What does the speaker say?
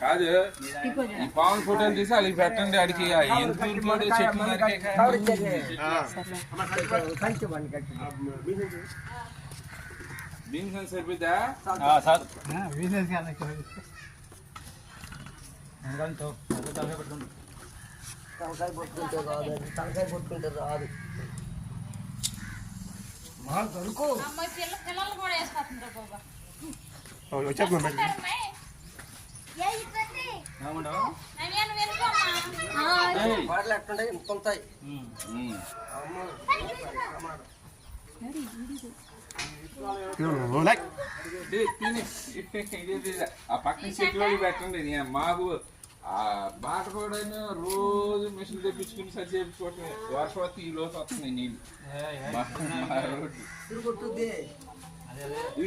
కాదు ఈ పావుల ఫోటోలు తీసి వాళ్ళకి పెట్టండి. అడిగి ఎందుకు చెట్లు బీన్స్ సరిపోద్దా సార్? తలకాయ కొట్టుకుంటే రాదు, తలకాయ కొట్టుకుంటే రాదు. పాటలు ఎట్లుంటాయి ఇంకొంతాయి. ఆ పక్కన చెట్లు పెట్టండి. మాకు ఆ బాట కూడా రోజు మిషన్ తెప్పించుకుని సరి చేయించుకోవటం. వర్షం వస్తే ఈ లోతు వస్తున్నాయి నీళ్ళు.